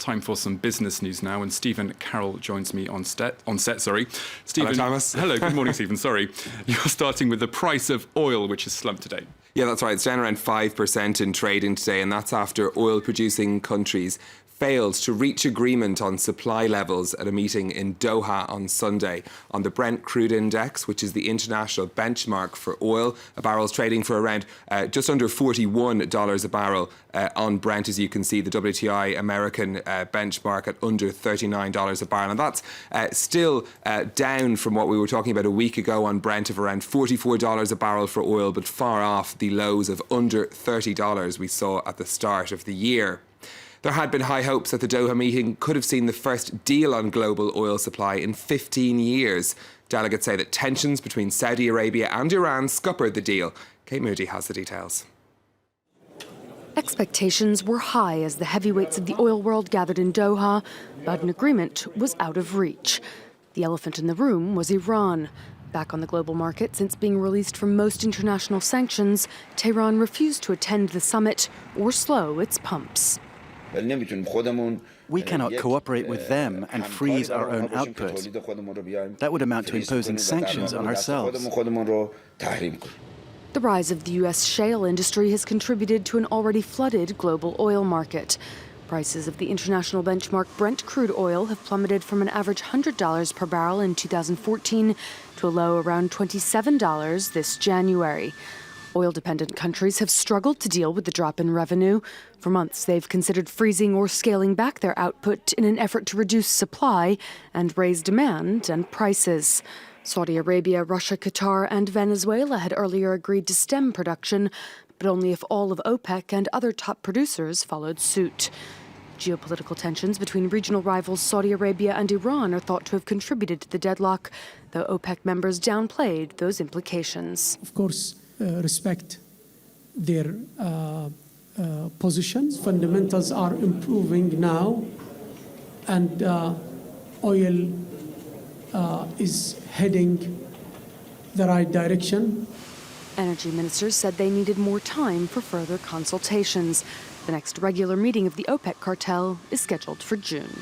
Time for some business news now, and Stephen Carroll joins me on set. Stephen, hello, Thomas. Hello, good morning, Stephen. Sorry. You're starting with the price of oil, which has slumped today. Yeah, that's right. It's down around 5% in trading today, and that's after oil-producing countries failed to reach agreement on supply levels at a meeting in Doha on Sunday. On the Brent crude index, which is the international benchmark for oil, a barrel's trading for around just under $41 a barrel on Brent, as you can see, the WTI American benchmark at under $39 a barrel. And that's still down from what we were talking about a week ago on Brent of around $44 a barrel for oil, but far off the lows of under $30 we saw at the start of the year. There had been high hopes that the Doha meeting could have seen the first deal on global oil supply in 15 years. Delegates say that tensions between Saudi Arabia and Iran scuppered the deal. Kate Moody has the details. Expectations were high as the heavyweights of the oil world gathered in Doha, but an agreement was out of reach. The elephant in the room was Iran. Back on the global market since being released from most international sanctions, Tehran refused to attend the summit or slow its pumps. We cannot cooperate with them and freeze our own output. That would amount to imposing sanctions on ourselves. The rise of the U.S. shale industry has contributed to an already flooded global oil market. Prices of the international benchmark Brent crude oil have plummeted from an average $100 per barrel in 2014 to a low around $27 this January. Oil-dependent countries have struggled to deal with the drop in revenue. For months, they've considered freezing or scaling back their output in an effort to reduce supply and raise demand and prices. Saudi Arabia, Russia, Qatar, and Venezuela had earlier agreed to stem production, but only if all of OPEC and other top producers followed suit. Geopolitical tensions between regional rivals Saudi Arabia and Iran are thought to have contributed to the deadlock, though OPEC members downplayed those implications. Of course, respect their positions. Fundamentals are improving now, and oil is heading the right direction. Energy ministers said they needed more time for further consultations. The next regular meeting of the OPEC cartel is scheduled for June.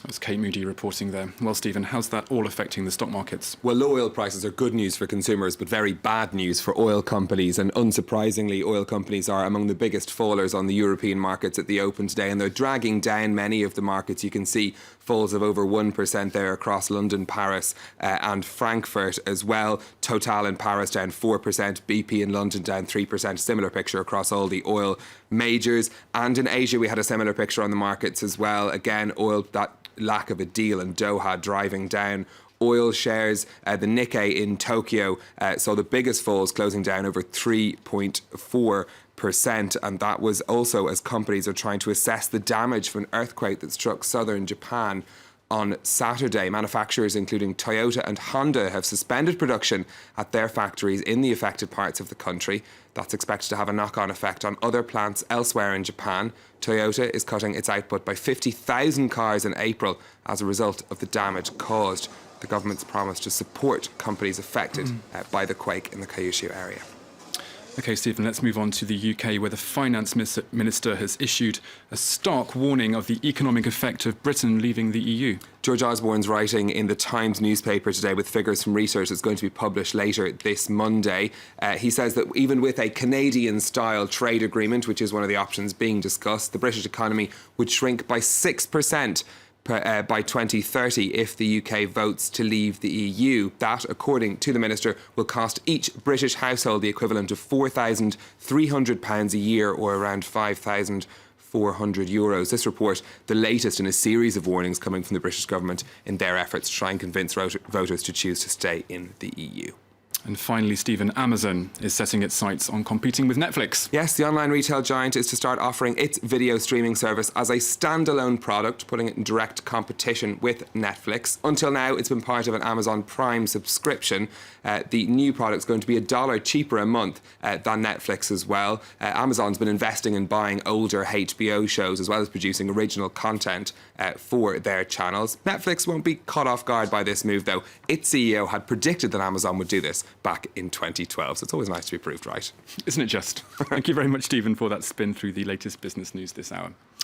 That was Kate Moody reporting there. Well, Stephen, how's that all affecting the stock markets? Well, low oil prices are good news for consumers, but very bad news for oil companies. And unsurprisingly, oil companies are among the biggest fallers on the European markets at the open today, and they're dragging down many of the markets. You can see falls of over 1% there across London, Paris and Frankfurt as well. Total in Paris down 4%, BP in London down 3%. Similar picture across all the oil majors. And in Asia, we had a similar picture on the markets as well. Again, oil, that lack of a deal in Doha driving down oil shares. The Nikkei in Tokyo saw the biggest falls, closing down over 3.4%, and that was also as companies are trying to assess the damage from an earthquake that struck southern Japan on Saturday. Manufacturers including Toyota and Honda have suspended production at their factories in the affected parts of the country. That's expected to have a knock-on effect on other plants elsewhere in Japan. Toyota is cutting its output by 50,000 cars in April as a result of the damage caused. The government's promised to support companies affected by the quake in the Kyushu area. OK, Stephen, let's move on to the UK, where the finance minister has issued a stark warning of the economic effect of Britain leaving the EU. George Osborne's writing in the Times newspaper today with figures from research that's going to be published later this Monday. He says that even with a Canadian-style trade agreement, which is one of the options being discussed, the British economy would shrink by 6% by 2030 if the UK votes to leave the EU. That, according to the minister, will cost each British household the equivalent of £4,300 a year, or around €5,400. This report, the latest in a series of warnings coming from the British government in their efforts to try and convince voters to choose to stay in the EU. And finally, Stephen, Amazon is setting its sights on competing with Netflix. Yes, the online retail giant is to start offering its video streaming service as a standalone product, putting it in direct competition with Netflix. Until now, it's been part of an Amazon Prime subscription. The new product's going to be $1 cheaper a month than Netflix as well. Amazon's been investing in buying older HBO shows as well as producing original content for their channels. Netflix won't be caught off guard by this move, though. Its CEO had predicted that Amazon would do this back in 2012, so it's always nice to be proved right. Isn't it just? Thank you very much, Stephen, for that spin through the latest business news this hour.